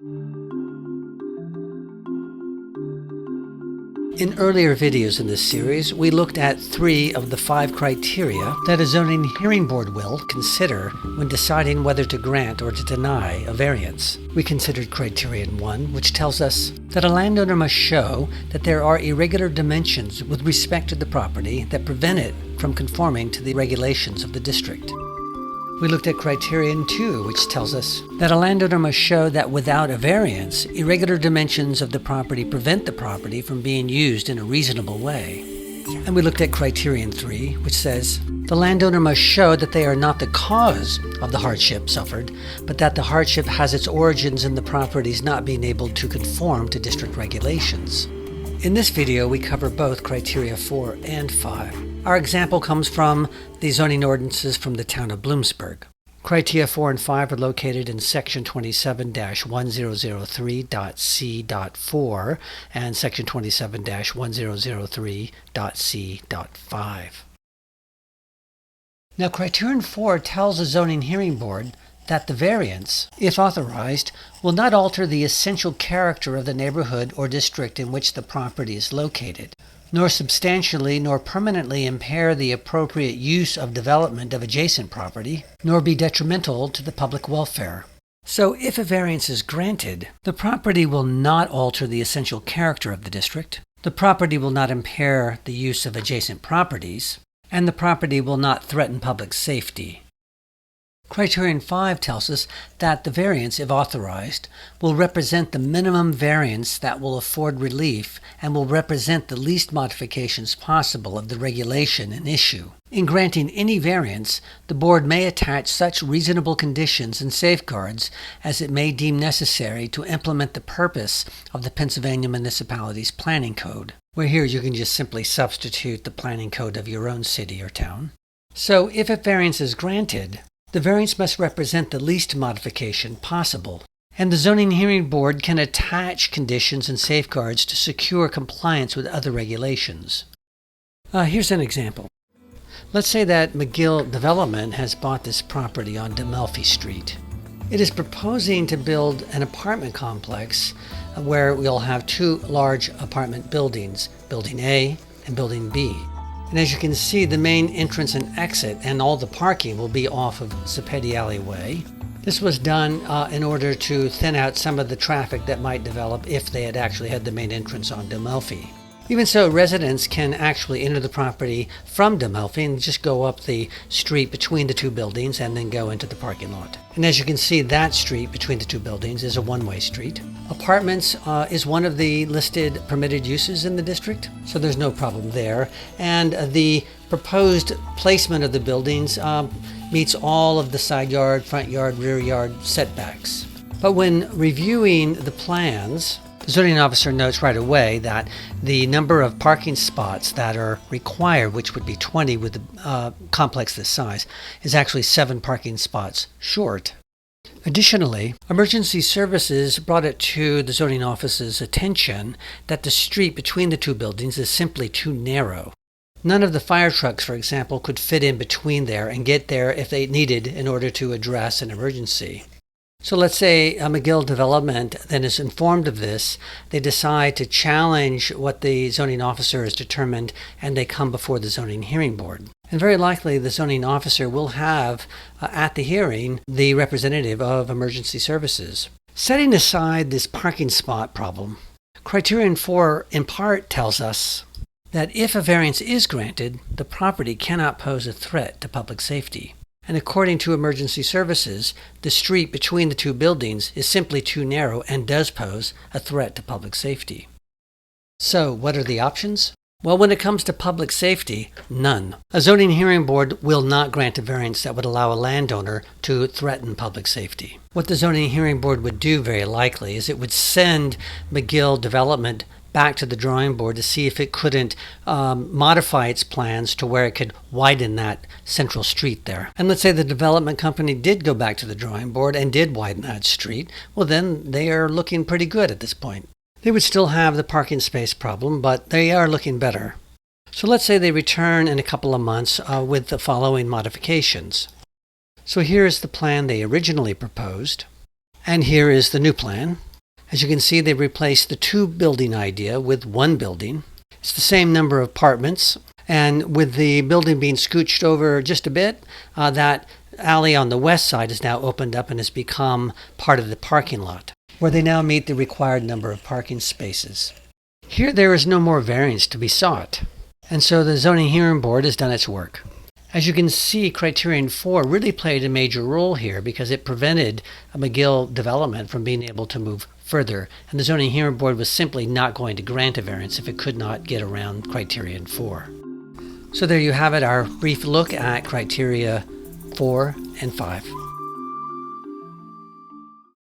In earlier videos in this series, we looked at 3 of the 5 criteria that a zoning hearing board will consider when deciding whether to grant or to deny a variance. We considered criterion 1, which tells us that a landowner must show that there are irregular dimensions with respect to the property that prevent it from conforming to the regulations of the district. We looked at criterion 2, which tells us that a landowner must show that without a variance, irregular dimensions of the property prevent the property from being used in a reasonable way. And we looked at criterion 3, which says the landowner must show that they are not the cause of the hardship suffered, but that the hardship has its origins in the property's not being able to conform to district regulations. In this video, we cover both criteria 4 and 5. Our example comes from the zoning ordinances from the town of Bloomsburg. Criteria 4 and 5 are located in section 27-1003.c.4 and section 27-1003.c.5. Now, criterion 4 tells a zoning hearing board that the variance, if authorized, will not alter the essential character of the neighborhood or district in which the property is located, nor substantially nor permanently impair the appropriate use of development of adjacent property, nor be detrimental to the public welfare. So if a variance is granted, the property will not alter the essential character of the district, the property will not impair the use of adjacent properties, and the property will not threaten public safety. Criterion 5 tells us that the variance, if authorized, will represent the minimum variance that will afford relief and will represent the least modifications possible of the regulation in issue. In granting any variance, the board may attach such reasonable conditions and safeguards as it may deem necessary to implement the purpose of the Pennsylvania Municipalities Planning Code, where here you can just simply substitute the planning code of your own city or town. So if a variance is granted, the variance must represent the least modification possible, and the zoning hearing board can attach conditions and safeguards to secure compliance with other regulations. Here's an example. Let's say that McGill Development has bought this property on Demelfi Street. It is proposing to build an apartment complex where we'll have 2 large apartment buildings, Building A and Building B. And as you can see, the main entrance and exit and all the parking will be off of Sapedi Alleyway. This was done in order to thin out some of the traffic that might develop if they had actually had the main entrance on Demelfi. Even so, residents can actually enter the property from Demelfi and just go up the street between the 2 buildings and then go into the parking lot. And as you can see, that street between the 2 buildings is a one-way street. Apartments is one of the listed permitted uses in the district, so there's no problem there. And the proposed placement of the buildings meets all of the side yard, front yard, rear yard setbacks. But when reviewing the plans, the zoning officer notes right away that the number of parking spots that are required, which would be 20 with a complex this size, is actually 7 parking spots short. Additionally, emergency services brought it to the zoning office's attention that the street between the 2 buildings is simply too narrow. None of the fire trucks, for example, could fit in between there and get there if they needed in order to address an emergency. So let's say McGill Development then is informed of this. They decide to challenge what the zoning officer has determined, and they come before the zoning hearing board. And very likely the zoning officer will have at the hearing the representative of emergency services. Setting aside this parking spot problem, criterion 4 in part tells us that if a variance is granted, the property cannot pose a threat to public safety. And according to emergency services, the street between the 2 buildings is simply too narrow and does pose a threat to public safety. So, what are the options? Well, when it comes to public safety, none. A zoning hearing board will not grant a variance that would allow a landowner to threaten public safety. What the zoning hearing board would do very likely is it would send McGill Development back to the drawing board to see if it couldn't modify its plans to where it could widen that central street there. And let's say the development company did go back to the drawing board and did widen that street. Well, then they are looking pretty good at this point. They would still have the parking space problem, but they are looking better. So let's say they return in a couple of months with the following modifications. So here is the plan they originally proposed, and here is the new plan. As you can see, they replaced the two building idea with one building. It's the same number of apartments, and with the building being scooched over just a bit, that alley on the west side is now opened up and has become part of the parking lot, where they now meet the required number of parking spaces. Here there is no more variance to be sought, and so the Zoning Hearing Board has done its work. As you can see, Criterion 4 really played a major role here because it prevented a McGill development from being able to move further, and the Zoning Hearing Board was simply not going to grant a variance if it could not get around Criterion 4. So there you have it, our brief look at Criteria 4 and 5.